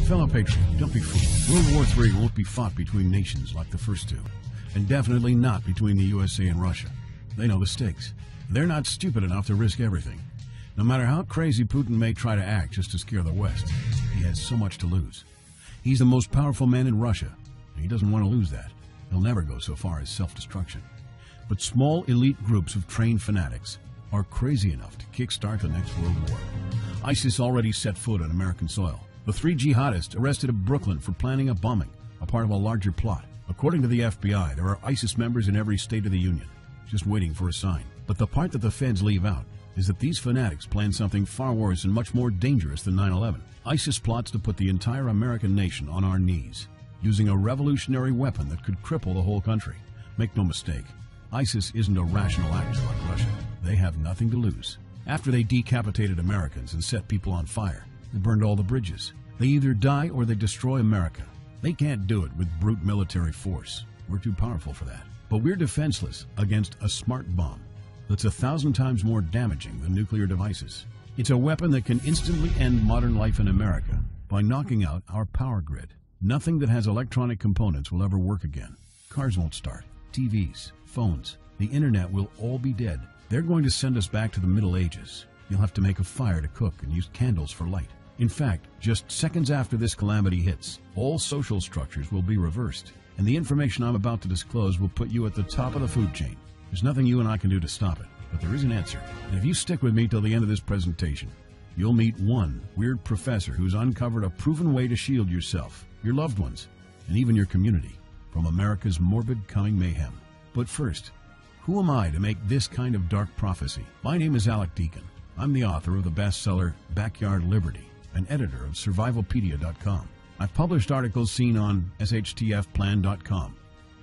Fellow patriot, don't be fooled. World War III won't be fought between nations like the first two, and definitely not between the USA and Russia. They know the stakes. They're not stupid enough to risk everything. No matter how crazy Putin may try to act just to scare the West, he has so much to lose. He's the most powerful man in Russia, and he doesn't want to lose that. He'll never go so far as self-destruction. But small elite groups of trained fanatics are crazy enough to kickstart the next world war. ISIS already set foot on American soil. The 3 jihadists arrested in Brooklyn for planning a bombing, a part of a larger plot. According to the FBI, there are ISIS members in every state of the union, just waiting for a sign. But the part that the feds leave out is that these fanatics plan something far worse and much more dangerous than 9/11. ISIS plots to put the entire American nation on our knees, using a revolutionary weapon that could cripple the whole country. Make no mistake, ISIS isn't a rational actor like Russia. They have nothing to lose. After they decapitated Americans and set people on fire, they burned all the bridges. They either die or they destroy America. They can't do it with brute military force. We're too powerful for that. But we're defenseless against a smart bomb that's 1,000 times more damaging than nuclear devices. It's a weapon that can instantly end modern life in America by knocking out our power grid. Nothing that has electronic components will ever work again. Cars won't start. TVs, phones, the internet will all be dead. They're going to send us back to the Middle Ages. You'll have to make a fire to cook and use candles for light. In fact, just seconds after this calamity hits, all social structures will be reversed, and the information I'm about to disclose will put you at the top of the food chain. There's nothing you and I can do to stop it, but there is an answer. And if you stick with me till the end of this presentation, you'll meet one weird professor who's uncovered a proven way to shield yourself, your loved ones, and even your community from America's morbid coming mayhem. But first, who am I to make this kind of dark prophecy? My name is Alec Deacon. I'm the author of the bestseller Backyard Liberty, and editor of Survivalpedia.com. I've published articles seen on SHTFplan.com,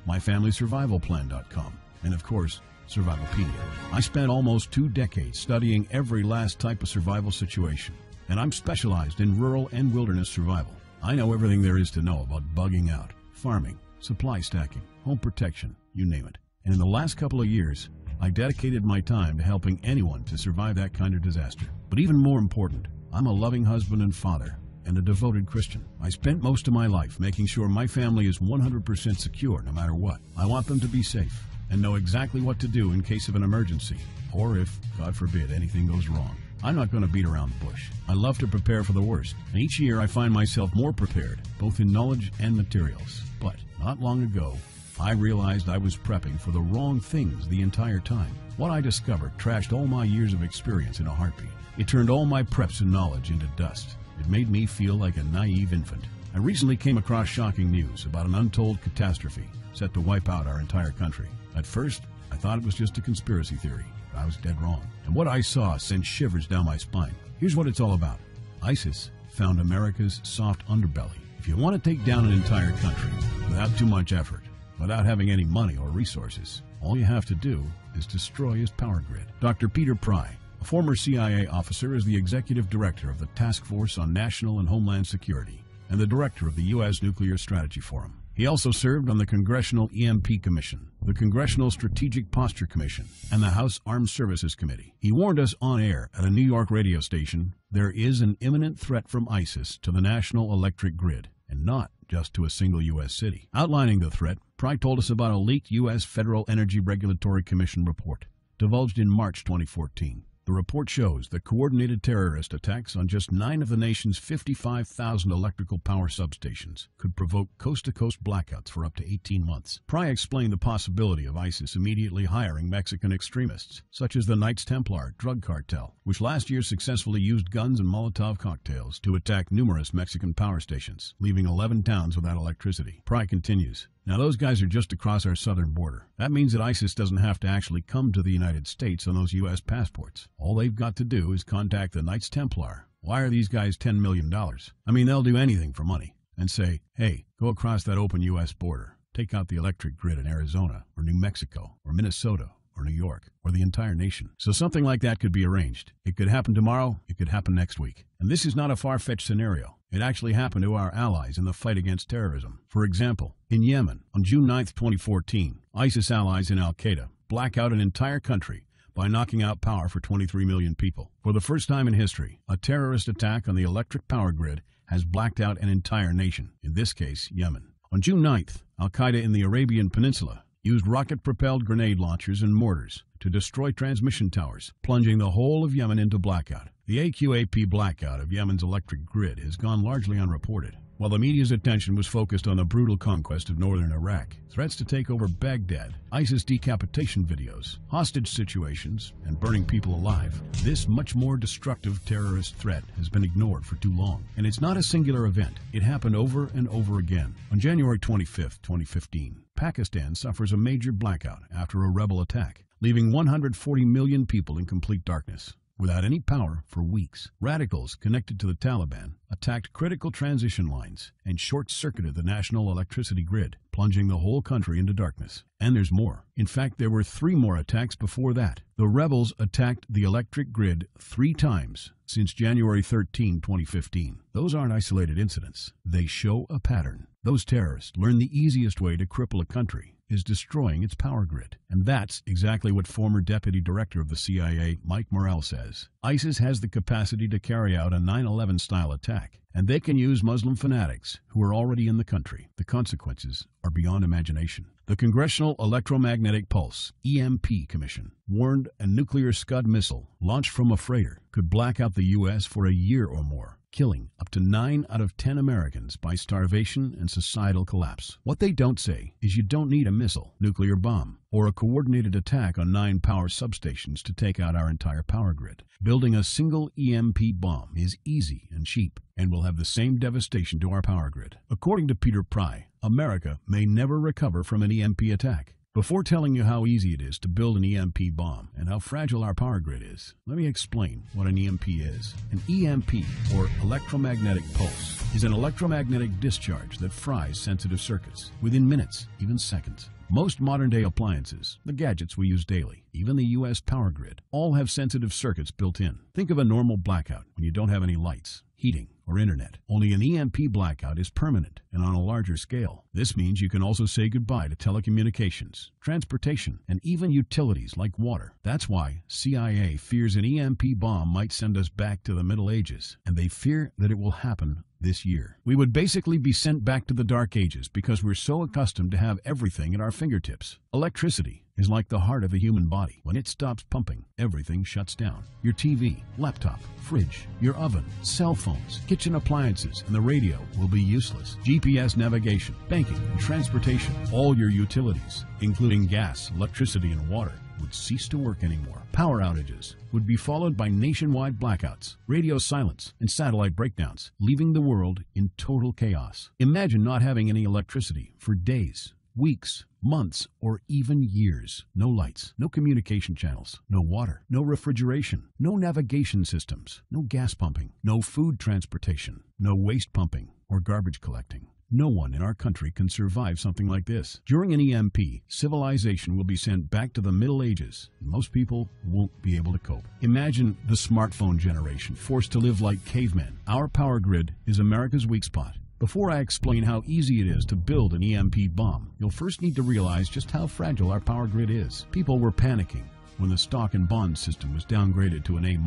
MyFamilySurvivalPlan.com, and of course, Survivalpedia. I spent almost 2 decades studying every last type of survival situation, and I'm specialized in rural and wilderness survival. I know everything there is to know about bugging out, farming, supply stacking, home protection, you name it. And in the last couple of years, I dedicated my time to helping anyone to survive that kind of disaster. But even more important, I'm a loving husband and father, and a devoted Christian. I spent most of my life making sure my family is 100% secure no matter what. I want them to be safe and know exactly what to do in case of an emergency, or if, God forbid, anything goes wrong. I'm not going to beat around the bush. I love to prepare for the worst, and each year I find myself more prepared, both in knowledge and materials. But not long ago, I realized I was prepping for the wrong things the entire time. What I discovered trashed all my years of experience in a heartbeat. It turned all my preps and knowledge into dust. It made me feel like a naive infant. I recently came across shocking news about an untold catastrophe set to wipe out our entire country. At first, I thought it was just a conspiracy theory, but I was dead wrong. And what I saw sent shivers down my spine. Here's what it's all about. ISIS found America's soft underbelly. If you want to take down an entire country without too much effort, without having any money or resources, all you have to do is destroy his power grid. Dr. Peter Pry, a former CIA officer, is the executive director of the Task Force on National and Homeland Security and the director of the U.S. Nuclear Strategy Forum. He also served on the Congressional EMP Commission, the Congressional Strategic Posture Commission, and the House Armed Services Committee. He warned us on air at a New York radio station, there is an imminent threat from ISIS to the national electric grid, and not just to a single U.S. city. Outlining the threat, Pry told us about a leaked U.S. Federal Energy Regulatory Commission report, divulged in March 2014. The report shows that coordinated terrorist attacks on just 9 of the nation's 55,000 electrical power substations could provoke coast-to-coast blackouts for up to 18 months. Pry explained the possibility of ISIS immediately hiring Mexican extremists, such as the Knights Templar drug cartel, which last year successfully used guns and Molotov cocktails to attack numerous Mexican power stations, leaving 11 towns without electricity. Pry continues, now those guys are just across our southern border. That means that ISIS doesn't have to actually come to the United States on those U.S. passports. All they've got to do is contact the Knights Templar, wire these guys $10 million. I mean, they'll do anything for money, and say, hey, go across that open U.S. border. Take out the electric grid in Arizona, or New Mexico, or Minnesota, or New York, or the entire nation. So something like that could be arranged. It could happen tomorrow, it could happen next week. And this is not a far-fetched scenario. It actually happened to our allies in the fight against terrorism. For example, in Yemen, on June 9, 2014, ISIS allies in Al-Qaeda black out an entire country by knocking out power for 23 million people. For the first time in history, a terrorist attack on the electric power grid has blacked out an entire nation, in this case, Yemen. On June 9th, Al-Qaeda in the Arabian Peninsula used rocket-propelled grenade launchers and mortars to destroy transmission towers, plunging the whole of Yemen into blackout. The AQAP blackout of Yemen's electric grid has gone largely unreported. While the media's attention was focused on the brutal conquest of northern Iraq, threats to take over Baghdad, ISIS decapitation videos, hostage situations, and burning people alive, this much more destructive terrorist threat has been ignored for too long. And it's not a singular event. It happened over and over again. On January 25, 2015, Pakistan suffers a major blackout after a rebel attack, leaving 140 million people in complete darkness. Without any power for weeks, radicals connected to the Taliban attacked critical transition lines and short-circuited the national electricity grid, plunging the whole country into darkness. And there's more. In fact, there were 3 more attacks before that. The rebels attacked the electric grid 3 times since January 13, 2015. Those aren't isolated incidents. They show a pattern. Those terrorists learned the easiest way to cripple a country is destroying its power grid. And that's exactly what former Deputy Director of the CIA, Mike Morrell, says. ISIS has the capacity to carry out a 9/11 style attack, and they can use Muslim fanatics who are already in the country. The consequences are beyond imagination. The Congressional Electromagnetic Pulse, EMP Commission, warned a nuclear Scud missile launched from a freighter could black out the U.S. for a year or more, killing up to 9 out of 10 Americans by starvation and societal collapse. What they don't say is you don't need a missile, nuclear bomb, or a coordinated attack on 9 power substations to take out our entire power grid. Building a single EMP bomb is easy and cheap and will have the same devastation to our power grid. According to Peter Pry, America may never recover from an EMP attack. Before telling you how easy it is to build an EMP bomb and how fragile our power grid is, let me explain what an EMP is. An EMP, or electromagnetic pulse, is an electromagnetic discharge that fries sensitive circuits within minutes, even seconds. Most modern-day appliances, the gadgets we use daily, even the U.S. power grid, all have sensitive circuits built in. Think of a normal blackout when you don't have any lights, heating, or internet. Only an EMP blackout is permanent and on a larger scale. This means you can also say goodbye to telecommunications, transportation, and even utilities like water. That's why CIA fears an EMP bomb might send us back to the Middle Ages, and they fear that it will happen this year. We would basically be sent back to the Dark Ages because we're so accustomed to have everything at our fingertips. Electricity is like the heart of the human body. When it stops pumping, everything shuts down. Your TV, laptop, fridge, your oven, cell phones, kitchen appliances, and the radio will be useless. GPS navigation, banking, and transportation, all your utilities, including gas, electricity, and water, would cease to work anymore. Power outages would be followed by nationwide blackouts, radio silence, and satellite breakdowns, leaving the world in total chaos. Imagine not having any electricity for days, weeks, months, or even years. No lights, no communication channels, no water, no refrigeration, no navigation systems, no gas pumping, no food transportation, no waste pumping or garbage collecting. No one in our country can survive something like this. During an EMP, civilization will be sent back to the Middle Ages, and most people won't be able to cope. Imagine the smartphone generation forced to live like cavemen. Our power grid is America's weak spot. Before I explain how easy it is to build an EMP bomb, you'll first need to realize just how fragile our power grid is. People were panicking when the stock and bond system was downgraded to an A-.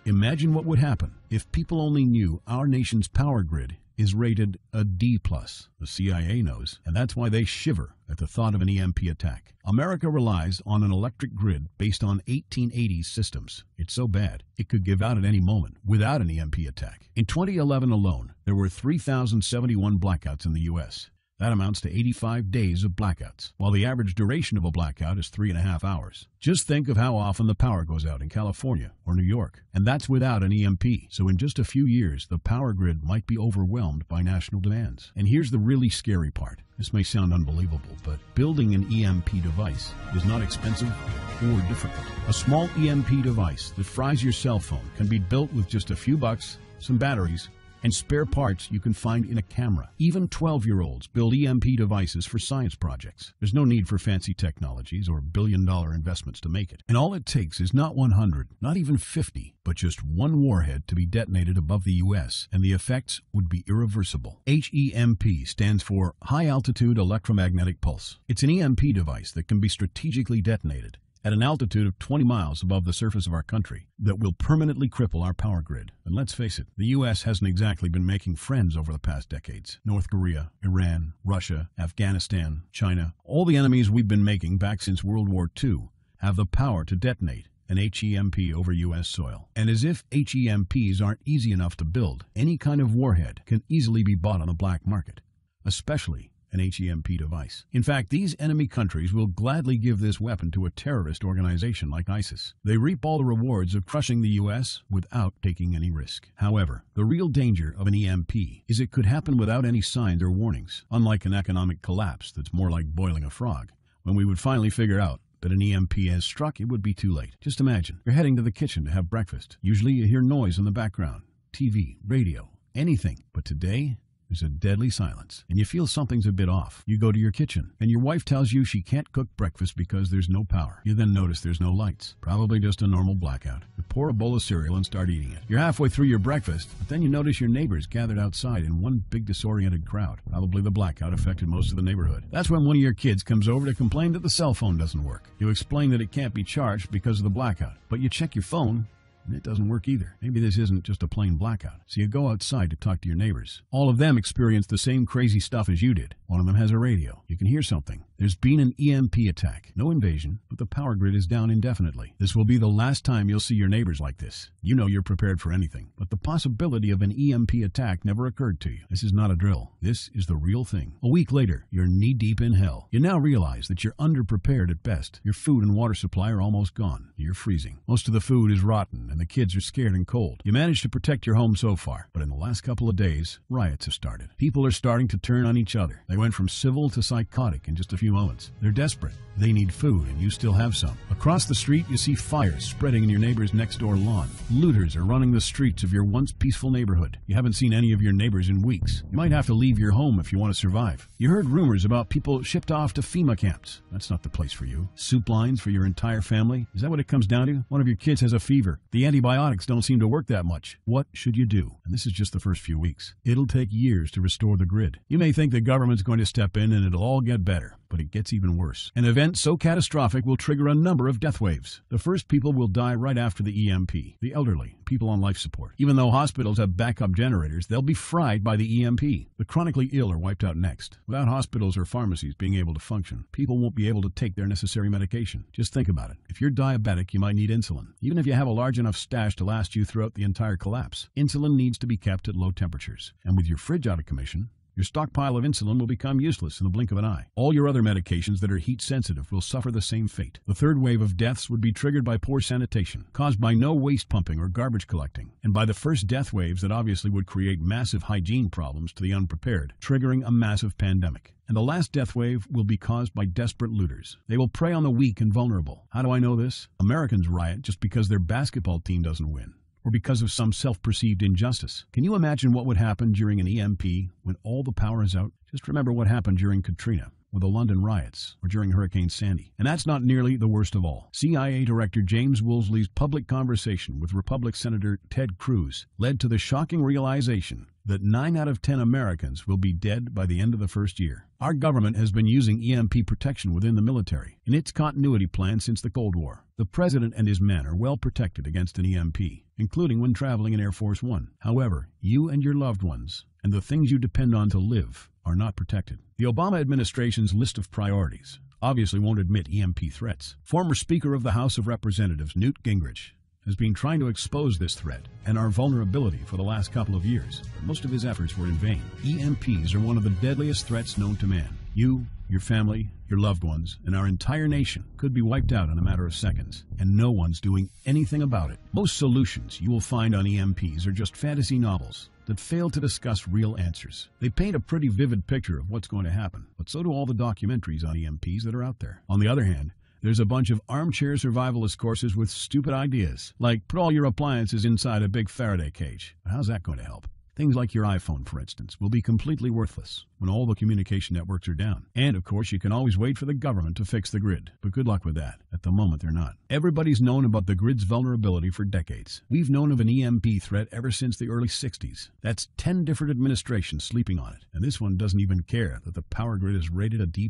Imagine what would happen if people only knew our nation's power grid is rated a D+. The CIA knows, and that's why they shiver at the thought of an EMP attack. America relies on an electric grid based on 1880s systems. It's so bad, it could give out at any moment without an EMP attack. In 2011 alone, there were 3,071 blackouts in the U.S. That amounts to 85 days of blackouts, while the average duration of a blackout is 3.5 hours. Just think of how often the power goes out in California or New York, and that's without an EMP. So in just a few years, the power grid might be overwhelmed by national demands. And here's the really scary part. This may sound unbelievable, but building an EMP device is not expensive or difficult. A small EMP device that fries your cell phone can be built with just a few bucks, some batteries, and spare parts you can find in a camera. Even 12-year-olds build EMP devices for science projects. There's no need for fancy technologies or billion-dollar investments to make it. And all it takes is not 100, not even 50, but just one warhead to be detonated above the U.S., and the effects would be irreversible. HEMP stands for High Altitude Electromagnetic Pulse. It's an EMP device that can be strategically detonated at an altitude of 20 miles above the surface of our country that will permanently cripple our power grid. And let's face it, the U.S. hasn't exactly been making friends over the past decades. North Korea, Iran, Russia, Afghanistan, China, all the enemies we've been making back since World War II have the power to detonate an HEMP over U.S. soil. And as if HEMPs aren't easy enough to build, any kind of warhead can easily be bought on the black market, especially an HEMP device. In fact, these enemy countries will gladly give this weapon to a terrorist organization like ISIS. They reap all the rewards of crushing the U.S. without taking any risk. However, the real danger of an EMP is it could happen without any signs or warnings, unlike an economic collapse that's more like boiling a frog. When we would finally figure out that an EMP has struck, it would be too late. Just imagine, you're heading to the kitchen to have breakfast. Usually you hear noise in the background, TV, radio, anything. But today, there's a deadly silence, and you feel something's a bit off. You go to your kitchen, and your wife tells you she can't cook breakfast because there's no power. You then notice there's no lights. Probably just a normal blackout. You pour a bowl of cereal and start eating it. You're halfway through your breakfast, but then you notice your neighbors gathered outside in one big disoriented crowd. Probably the blackout affected most of the neighborhood. That's when one of your kids comes over to complain that the cell phone doesn't work. You explain that it can't be charged because of the blackout, but you check your phone, and it doesn't work either. Maybe this isn't just a plain blackout. So you go outside to talk to your neighbors. All of them experienced the same crazy stuff as you did. One of them has a radio. You can hear something. There's been an EMP attack. No invasion, but the power grid is down indefinitely. This will be the last time you'll see your neighbors like this. You know you're prepared for anything, but the possibility of an EMP attack never occurred to you. This is not a drill. This is the real thing. A week later, you're knee-deep in hell. You now realize that you're underprepared at best. Your food and water supply are almost gone. You're freezing. Most of the food is rotten, and the kids are scared and cold. You managed to protect your home so far, but in the last couple of days, riots have started. People are starting to turn on each other. They went from civil to psychotic in just a few moments. They're desperate. They need food, and you still have some. Across the street, you see fires spreading in your neighbor's next-door lawn. Looters are running the streets of your once peaceful neighborhood. You haven't seen any of your neighbors in weeks. You might have to leave your home if you want to survive. You heard rumors about people shipped off to FEMA camps. That's not the place for you. Soup lines for your entire family? Is that what it comes down to? One of your kids has a fever. The antibiotics don't seem to work that much. What should you do? And this is just the first few weeks. It'll take years to restore the grid. You may think the government's going to step in and it'll all get better, but it gets even worse. An event so catastrophic will trigger a number of death waves. The first people will die right after the EMP. The elderly, people on life support. Even though hospitals have backup generators, they'll be fried by the EMP. The chronically ill are wiped out next. Without hospitals or pharmacies being able to function, people won't be able to take their necessary medication. Just think about it. If you're diabetic, you might need insulin. Even if you have a large enough stash to last you throughout the entire collapse, insulin needs to be kept at low temperatures. And with your fridge out of commission, your stockpile of insulin will become useless in the blink of an eye. All your other medications that are heat-sensitive will suffer the same fate. The third wave of deaths would be triggered by poor sanitation, caused by no waste pumping or garbage collecting, and by the first death waves that obviously would create massive hygiene problems to the unprepared, triggering a massive pandemic. And the last death wave will be caused by desperate looters. They will prey on the weak and vulnerable. How do I know this? Americans riot just because their basketball team doesn't win, or because of some self-perceived injustice. Can you imagine what would happen during an EMP when all the power is out? Just remember what happened during Katrina, or the London riots, or during Hurricane Sandy. And that's not nearly the worst of all. CIA Director James Woolsey's public conversation with Republican Senator Ted Cruz led to the shocking realization that 9 out of 10 Americans will be dead by the end of the first year. Our government has been using EMP protection within the military in its continuity plan since the Cold War. The president and his men are well protected against an EMP, including when traveling in Air Force One. However, you and your loved ones, and the things you depend on to live, are not protected. The Obama administration's list of priorities obviously won't admit EMP threats. Former Speaker of the House of Representatives Newt Gingrich has been trying to expose this threat and our vulnerability for the last couple of years, but most of his efforts were in vain. EMPs are one of the deadliest threats known to man. You, your family, your loved ones, and our entire nation could be wiped out in a matter of seconds, and no one's doing anything about it. Most solutions you will find on EMPs are just fantasy novels that fail to discuss real answers. They paint a pretty vivid picture of what's going to happen, but so do all the documentaries on EMPs that are out there. On the other hand, there's a bunch of armchair survivalist courses with stupid ideas, like put all your appliances inside a big Faraday cage. But how's that going to help? Things like your iPhone, for instance, will be completely worthless when all the communication networks are down. And, of course, you can always wait for the government to fix the grid. But good luck with that. At the moment, they're not. Everybody's known about the grid's vulnerability for decades. We've known of an EMP threat ever since the early 60s. That's 10 different administrations sleeping on it. And this one doesn't even care that the power grid is rated a D+.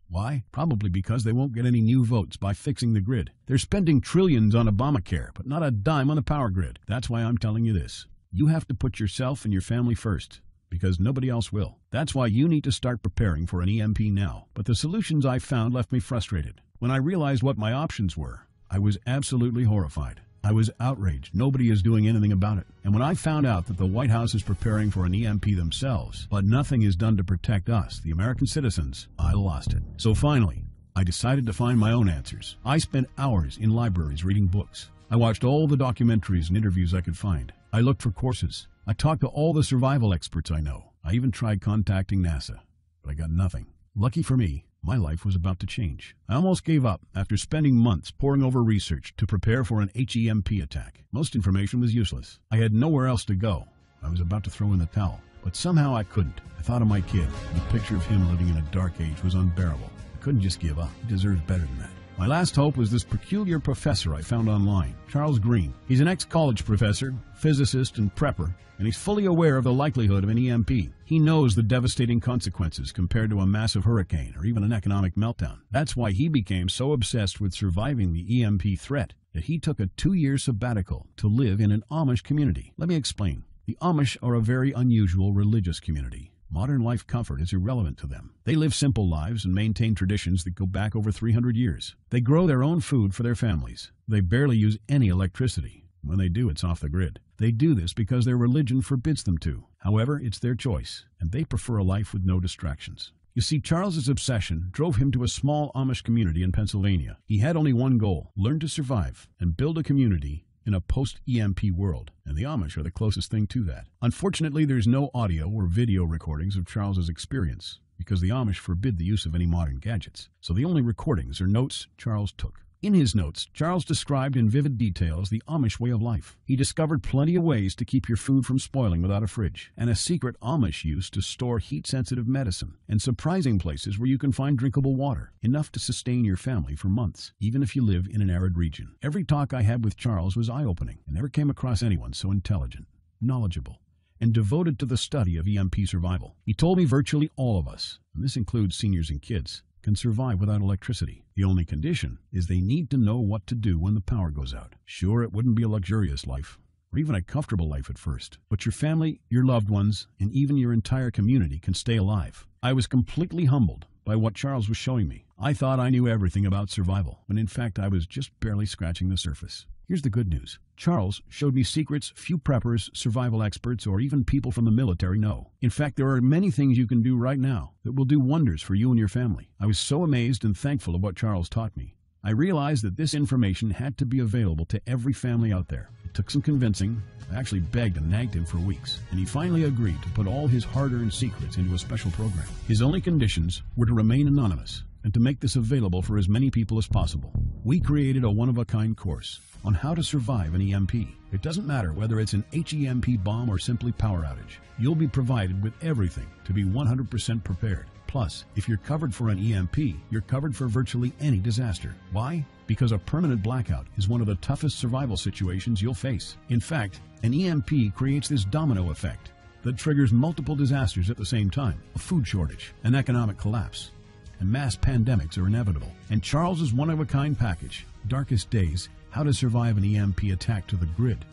Why? Probably because they won't get any new votes by fixing the grid. They're spending trillions on Obamacare, but not a dime on the power grid. That's why I'm telling you this. You have to put yourself and your family first, because nobody else will. That's why you need to start preparing for an EMP now. But the solutions I found left me frustrated. When I realized what my options were, I was absolutely horrified. I was outraged. Nobody is doing anything about it. And when I found out that the White House is preparing for an EMP themselves, but nothing is done to protect us, the American citizens, I lost it. So finally, I decided to find my own answers. I spent hours in libraries reading books. I watched all the documentaries and interviews I could find. I looked for courses. I talked to all the survival experts I know. I even tried contacting NASA, but I got nothing. Lucky for me, my life was about to change. I almost gave up after spending months poring over research to prepare for an HEMP attack. Most information was useless. I had nowhere else to go. I was about to throw in the towel, but somehow I couldn't. I thought of my kid, and the picture of him living in a dark age was unbearable. I couldn't just give up. He deserves better than that. My last hope was this peculiar professor I found online, Charles Green. He's an ex-college professor, physicist, and prepper, and he's fully aware of the likelihood of an EMP. He knows the devastating consequences compared to a massive hurricane or even an economic meltdown. That's why he became so obsessed with surviving the EMP threat that he took a 2-year sabbatical to live in an Amish community. Let me explain. The Amish are a very unusual religious community. Modern life comfort is irrelevant to them. They live simple lives and maintain traditions that go back over 300 years. They grow their own food for their families. They barely use any electricity. When they do, it's off the grid. They do this because their religion forbids them to. However, it's their choice, and they prefer a life with no distractions. You see, Charles's obsession drove him to a small Amish community in Pennsylvania. He had only one goal: learn to survive and build a community in a post-EMP world, and the Amish are the closest thing to that. Unfortunately, there's no audio or video recordings of Charles's experience, because the Amish forbid the use of any modern gadgets. So the only recordings are notes Charles took. In his notes, Charles described in vivid details the Amish way of life. He discovered plenty of ways to keep your food from spoiling without a fridge, and a secret Amish use to store heat-sensitive medicine, and surprising places where you can find drinkable water, enough to sustain your family for months, even if you live in an arid region. Every talk I had with Charles was eye-opening. I never came across anyone so intelligent, knowledgeable, and devoted to the study of EMP survival. He told me virtually all of us, and this includes seniors and kids, can survive without electricity. The only condition is they need to know what to do when the power goes out. Sure, it wouldn't be a luxurious life, or even a comfortable life at first, but your family, your loved ones, and even your entire community can stay alive. I was completely humbled by what Charles was showing me. I thought I knew everything about survival, when in fact I was just barely scratching the surface. Here's the good news. Charles showed me secrets few preppers, survival experts, or even people from the military know. In fact, there are many things you can do right now that will do wonders for you and your family. I was so amazed and thankful of what Charles taught me. I realized that this information had to be available to every family out there. It took some convincing. I actually begged and nagged him for weeks, and he finally agreed to put all his hard-earned secrets into a special program. His only conditions were to remain anonymous and to make this available for as many people as possible. We created a one-of-a-kind course on how to survive an EMP. It doesn't matter whether it's an HEMP bomb or simply power outage. You'll be provided with everything to be 100% prepared. Plus, if you're covered for an EMP, you're covered for virtually any disaster. Why? Because a permanent blackout is one of the toughest survival situations you'll face. In fact, an EMP creates this domino effect that triggers multiple disasters at the same time. A food shortage, an economic collapse, and mass pandemics are inevitable. And Charles's one-of-a-kind package, Darkest Days, How to Survive an EMP Attack to the Grid,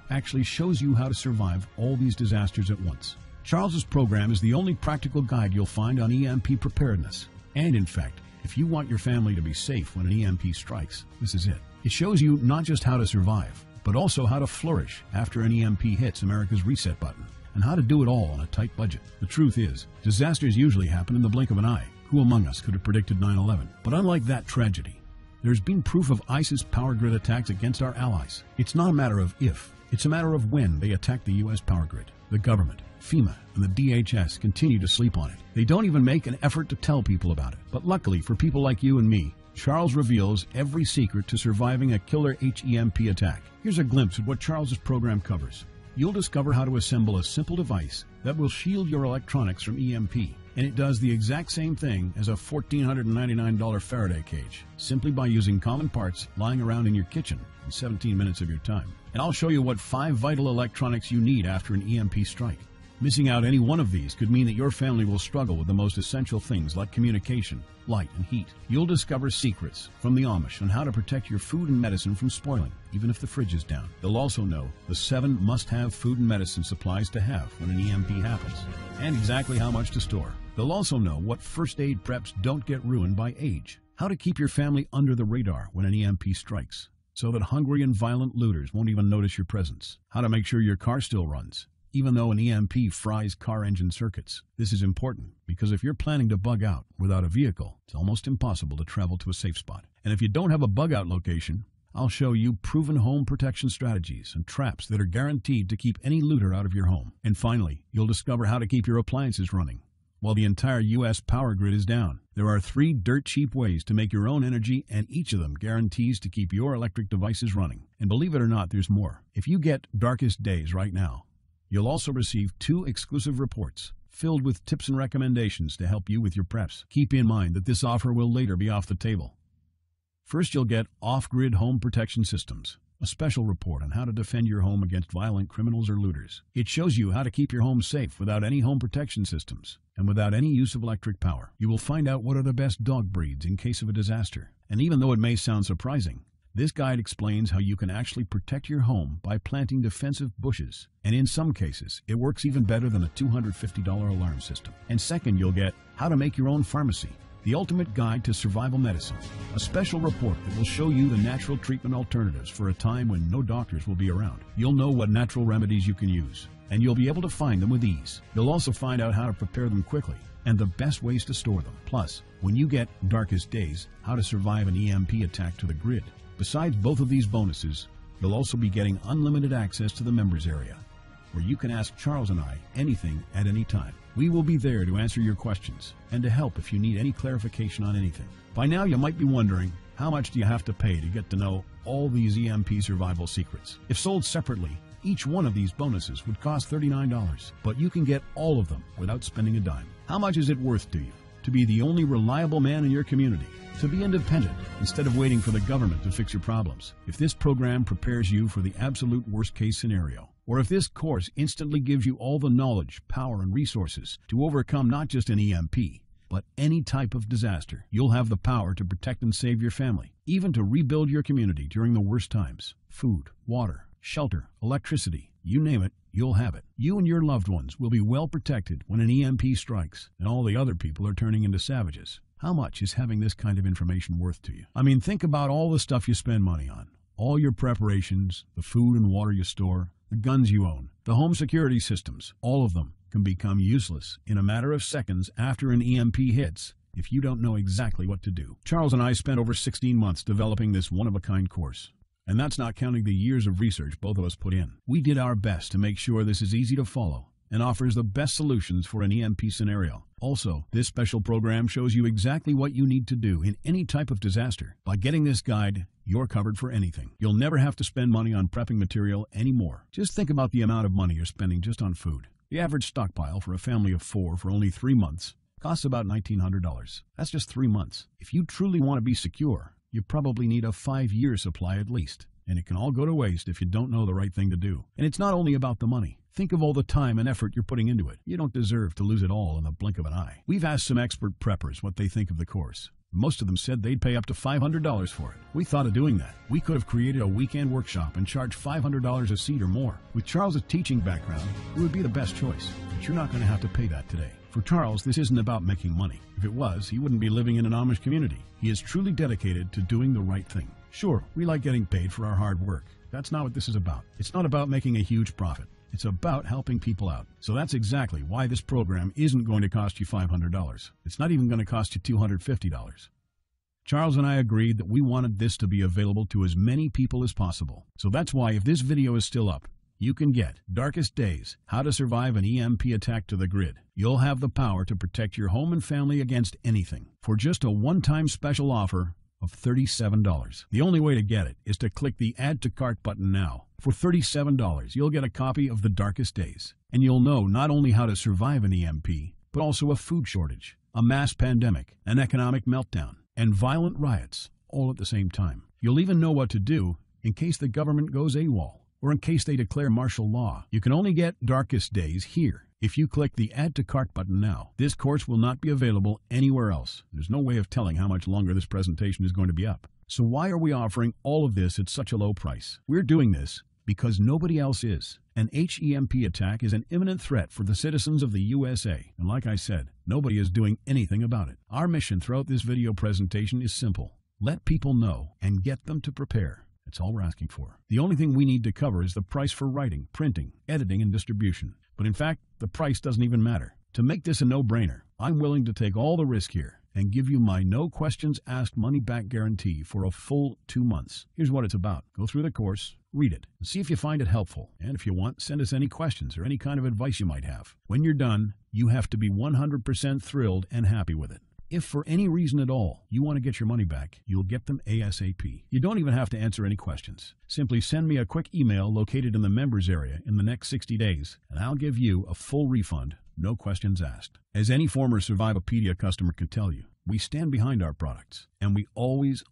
actually shows you how to survive all these disasters at once. Charles's program is the only practical guide you'll find on EMP preparedness. And in fact, if you want your family to be safe when an EMP strikes, this is it. It shows you not just how to survive, but also how to flourish after an EMP hits America's reset button, and how to do it all on a tight budget. The truth is, disasters usually happen in the blink of an eye. Who among us could have predicted 9/11? But unlike that tragedy, there's been proof of ISIS power grid attacks against our allies. It's not a matter of if, it's a matter of when they attack the U.S. power grid. The government, FEMA, and the DHS continue to sleep on it. They don't even make an effort to tell people about it. But luckily for people like you and me, Charles reveals every secret to surviving a killer HEMP attack. Here's a glimpse at what Charles's program covers. you'll discover how to assemble a simple device that will shield your electronics from EMP. And it does the exact same thing as a $1,499 Faraday cage, simply by using common parts lying around in your kitchen in 17 minutes of your time. And I'll show you what 5 vital electronics you need after an EMP strike. Missing out any one of these could mean that your family will struggle with the most essential things like communication, light, and heat. You'll discover secrets from the Amish on how to protect your food and medicine from spoiling, even if the fridge is down. They'll also know the 7 must-have food and medicine supplies to have when an EMP happens, and exactly how much to store. They'll also know what first aid preps don't get ruined by age, how to keep your family under the radar when an EMP strikes, so that hungry and violent looters won't even notice your presence, how to make sure your car still runs, even though an EMP fries car engine circuits. This is important because if you're planning to bug out without a vehicle, it's almost impossible to travel to a safe spot. And if you don't have a bug out location, I'll show you proven home protection strategies and traps that are guaranteed to keep any looter out of your home. And finally, you'll discover how to keep your appliances running while the entire U.S. power grid is down. There are 3 dirt cheap ways to make your own energy, and each of them guarantees to keep your electric devices running. And believe it or not, there's more. If you get Darkest Days right now, you'll also receive 2 exclusive reports filled with tips and recommendations to help you with your preps. Keep in mind that this offer will later be off the table. First, you'll get Off-Grid Home Protection Systems, a special report on how to defend your home against violent criminals or looters. It shows you how to keep your home safe without any home protection systems and without any use of electric power. You will find out what are the best dog breeds in case of a disaster. And even though it may sound surprising, this guide explains how you can actually protect your home by planting defensive bushes. And in some cases, it works even better than a $250 alarm system. And second, you'll get How to Make Your Own Pharmacy, the ultimate guide to survival medicine, a special report that will show you the natural treatment alternatives for a time when no doctors will be around. You'll know what natural remedies you can use, and you'll be able to find them with ease. You'll also find out how to prepare them quickly and the best ways to store them. Plus, when you get Darkest Days, How to Survive an EMP Attack to the Grid, besides both of these bonuses, you'll also be getting unlimited access to the members area, where you can ask Charles and I anything at any time. We will be there to answer your questions and to help if you need any clarification on anything. By now you might be wondering, how much do you have to pay to get to know all these EMP survival secrets? If sold separately, each one of these bonuses would cost $39, but you can get all of them without spending a dime. How much is it worth to you to be the only reliable man in your community? To be independent instead of waiting for the government to fix your problems? If this program prepares you for the absolute worst-case scenario, or if this course instantly gives you all the knowledge, power, and resources to overcome not just an EMP, but any type of disaster, you'll have the power to protect and save your family, even to rebuild your community during the worst times. Food, water, shelter, electricity, you name it, you'll have it. You and your loved ones will be well protected when an EMP strikes and all the other people are turning into savages. How much is having this kind of information worth to you? I mean, think about all the stuff you spend money on. All your preparations, the food and water you store, the guns you own, the home security systems, all of them can become useless in a matter of seconds after an EMP hits if you don't know exactly what to do. Charles and I spent over 16 months developing this one-of-a-kind course. And that's not counting the years of research both of us put in. We did our best to make sure this is easy to follow and offers the best solutions for an EMP scenario. Also, this special program shows you exactly what you need to do in any type of disaster. By getting this guide, you're covered for anything. You'll never have to spend money on prepping material anymore. Just think about the amount of money you're spending just on food. The average stockpile for a family of 4 for only 3 months costs about $1,900. That's just 3 months. If you truly want to be secure, you probably need a 5-year supply at least. And it can all go to waste if you don't know the right thing to do. And it's not only about the money. Think of all the time and effort you're putting into it. You don't deserve to lose it all in the blink of an eye. We've asked some expert preppers what they think of the course. Most of them said they'd pay up to $500 for it. We thought of doing that. We could have created a weekend workshop and charged $500 a seat or more. With Charles' teaching background, it would be the best choice. But you're not going to have to pay that today. For Charles, this isn't about making money. If it was, he wouldn't be living in an Amish community. He is truly dedicated to doing the right thing. Sure, we like getting paid for our hard work. That's not what this is about. It's not about making a huge profit. It's about helping people out. So that's exactly why this program isn't going to cost you $500. It's not even going to cost you $250. Charles and I agreed that we wanted this to be available to as many people as possible. So that's why if this video is still up, you can get Darkest Days, How to Survive an EMP Attack to the Grid. You'll have the power to protect your home and family against anything. For just a one-time special offer, of $37. The only way to get it is to click the Add to Cart button now. For $37, you'll get a copy of The Darkest Days, and you'll know not only how to survive an EMP, but also a food shortage, a mass pandemic, an economic meltdown, and violent riots, all at the same time. You'll even know what to do in case the government goes AWOL, or in case they declare martial law. You can only get Darkest Days here if you click the Add to Cart button now. This course will not be available anywhere else. There's no way of telling how much longer this presentation is going to be up. So why are we offering all of this at such a low price? We're doing this because nobody else is. An HEMP attack is an imminent threat for the citizens of the USA, and like I said, nobody is doing anything about it. Our mission throughout this video presentation is simple. Let people know and get them to prepare. That's all we're asking for. The only thing we need to cover is the price for writing, printing, editing, and distribution. But in fact, the price doesn't even matter. To make this a no-brainer, I'm willing to take all the risk here and give you my no-questions-asked money-back guarantee for a full 2 months. Here's what it's about. Go through the course, read it, and see if you find it helpful. And if you want, send us any questions or any kind of advice you might have. When you're done, you have to be 100% thrilled and happy with it. If for any reason at all you want to get your money back, you'll get them ASAP. You don't even have to answer any questions. Simply send me a quick email located in the members area in the next 60 days, and I'll give you a full refund, no questions asked. As any former Survivalopedia customer can tell you, we stand behind our products, and we always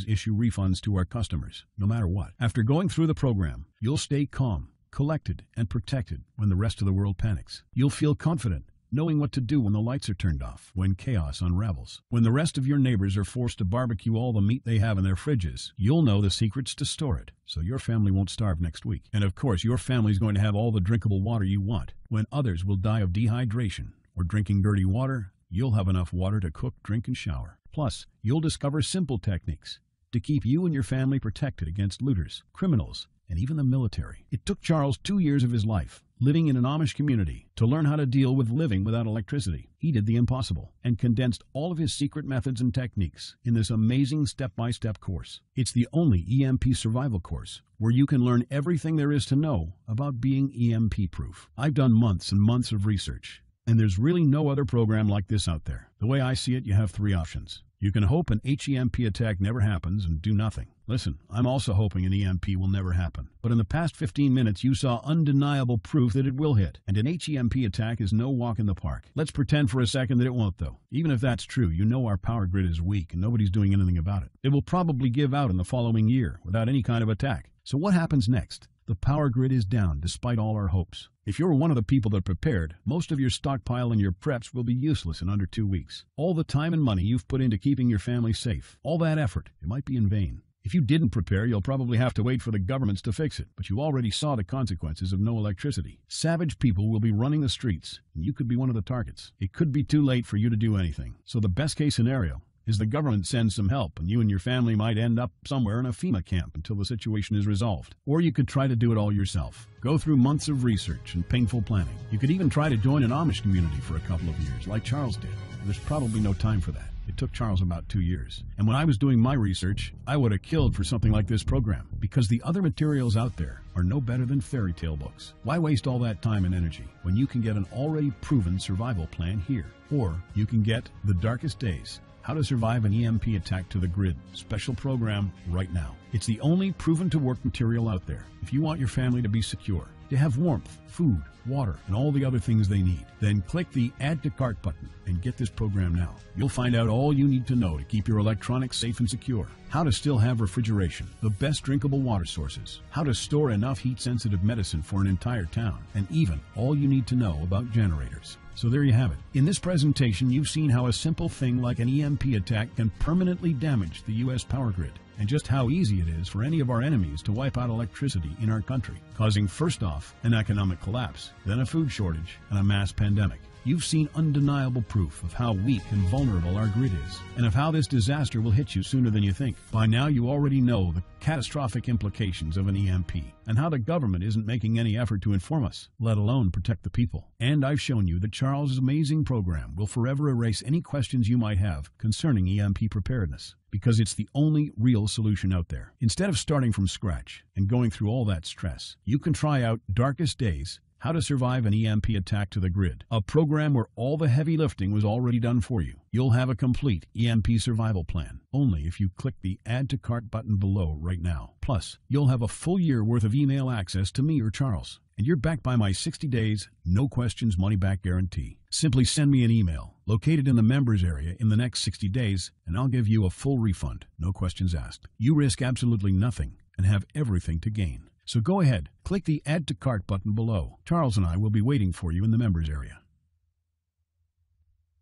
issue refunds to our customers, no matter what. After going through the program, you'll stay calm, collected, and protected when the rest of the world panics. You'll feel confident, knowing what to do when the lights are turned off, when chaos unravels. When the rest of your neighbors are forced to barbecue all the meat they have in their fridges, you'll know the secrets to store it, so your family won't starve next week. And of course, your family's going to have all the drinkable water you want. When others will die of dehydration or drinking dirty water, you'll have enough water to cook, drink, and shower. Plus, you'll discover simple techniques to keep you and your family protected against looters, criminals, and even the military. It took Charles 2 years of his life, living in an Amish community, to learn how to deal with living without electricity. He did the impossible and condensed all of his secret methods and techniques in this amazing step-by-step course. It's the only EMP survival course where you can learn everything there is to know about being EMP-proof. I've done months and months of research, and there's really no other program like this out there. The way I see it, you have 3 options. You can hope an HEMP attack never happens and do nothing. Listen, I'm also hoping an EMP will never happen. But in the past 15 minutes, you saw undeniable proof that it will hit. And an HEMP attack is no walk in the park. Let's pretend for a second that it won't, though. Even if that's true, you know our power grid is weak and nobody's doing anything about it. It will probably give out in the following year without any kind of attack. So what happens next? The power grid is down despite all our hopes. If you're one of the people that prepared, most of your stockpile and your preps will be useless in under 2 weeks. All the time and money you've put into keeping your family safe, all that effort, it might be in vain. If you didn't prepare, you'll probably have to wait for the governments to fix it, but you already saw the consequences of no electricity. Savage people will be running the streets, and you could be one of the targets. It could be too late for you to do anything. So the best case scenario is the government sends some help and you and your family might end up somewhere in a FEMA camp until the situation is resolved. Or you could try to do it all yourself. Go through months of research and painful planning. You could even try to join an Amish community for a couple of years, like Charles did. There's probably no time for that. It took Charles about 2 years. And when I was doing my research, I would have killed for something like this program, because the other materials out there are no better than fairy tale books. Why waste all that time and energy when you can get an already proven survival plan here? Or you can get The Darkest Days, How to Survive an EMP Attack to the Grid special program right now. It's the only proven-to-work material out there. If you want your family to be secure, to have warmth, food, water, and all the other things they need, then click the Add to Cart button and get this program now. You'll find out all you need to know to keep your electronics safe and secure, how to still have refrigeration, the best drinkable water sources, how to store enough heat-sensitive medicine for an entire town, and even all you need to know about generators. So there you have it. In this presentation, you've seen how a simple thing like an EMP attack can permanently damage the U.S. power grid, and just how easy it is for any of our enemies to wipe out electricity in our country, causing first off an economic collapse, then a food shortage, and a mass pandemic. You've seen undeniable proof of how weak and vulnerable our grid is, and of how this disaster will hit you sooner than you think. By now, you already know the catastrophic implications of an EMP, and how the government isn't making any effort to inform us, let alone protect the people. And I've shown you that Charles' amazing program will forever erase any questions you might have concerning EMP preparedness, because it's the only real solution out there. Instead of starting from scratch and going through all that stress, you can try out Darkest Days, How to Survive an EMP Attack to the Grid, a program where all the heavy lifting was already done for you. You'll have a complete EMP survival plan, only if you click the Add to Cart button below right now. Plus, you'll have a full year worth of email access to me or Charles, and you're backed by my 60 days, no questions, money-back guarantee. Simply send me an email, located in the members area, in the next 60 days, and I'll give you a full refund, no questions asked. You risk absolutely nothing and have everything to gain. So go ahead, click the Add to Cart button below. Charles and I will be waiting for you in the members area.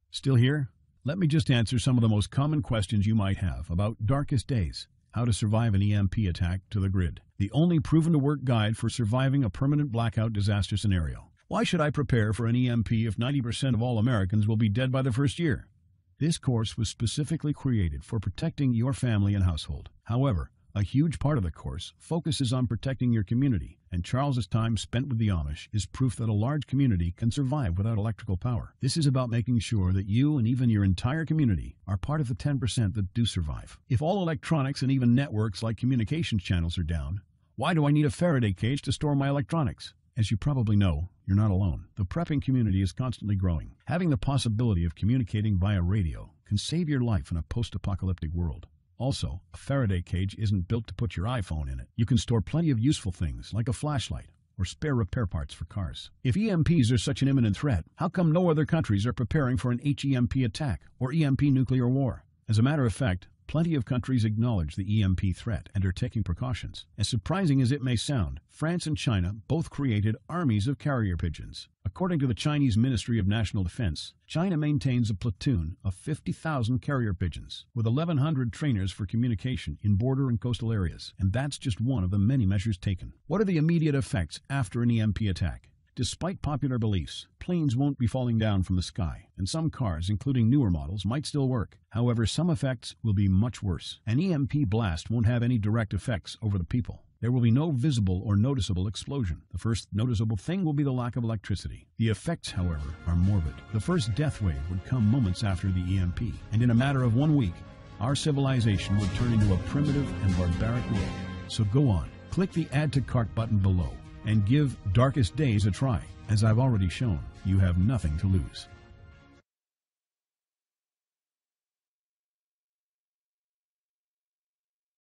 Still here? Let me just answer some of the most common questions you might have about Darkest Days, How to Survive an EMP Attack to the Grid, the only proven-to-work guide for surviving a permanent blackout disaster scenario. Why should I prepare for an EMP if 90% of all Americans will be dead by the first year? This course was specifically created for protecting your family and household. However, a huge part of the course focuses on protecting your community, and Charles's time spent with the Amish is proof that a large community can survive without electrical power. This is about making sure that you and even your entire community are part of the 10% that do survive. If all electronics and even networks like communications channels are down, why do I need a Faraday cage to store my electronics? As you probably know, you're not alone. The prepping community is constantly growing. Having the possibility of communicating via radio can save your life in a post-apocalyptic world. Also, a Faraday cage isn't built to put your iPhone in it. You can store plenty of useful things like a flashlight or spare repair parts for cars. If EMPs are such an imminent threat, how come no other countries are preparing for an HEMP attack or EMP nuclear war? As a matter of fact, plenty of countries acknowledge the EMP threat and are taking precautions. As surprising as it may sound, France and China both created armies of carrier pigeons. According to the Chinese Ministry of National Defense, China maintains a platoon of 50,000 carrier pigeons, with 1,100 trainers for communication in border and coastal areas. And that's just one of the many measures taken. What are the immediate effects after an EMP attack? Despite popular beliefs, planes won't be falling down from the sky, and some cars, including newer models, might still work. However, some effects will be much worse. An EMP blast won't have any direct effects over the people. There will be no visible or noticeable explosion. The first noticeable thing will be the lack of electricity. The effects, however, are morbid. The first death wave would come moments after the EMP, and in a matter of 1 week, our civilization would turn into a primitive and barbaric world. So go on, click the Add to Cart button below, and give Darkest Days a try. As I've already shown, you have nothing to lose.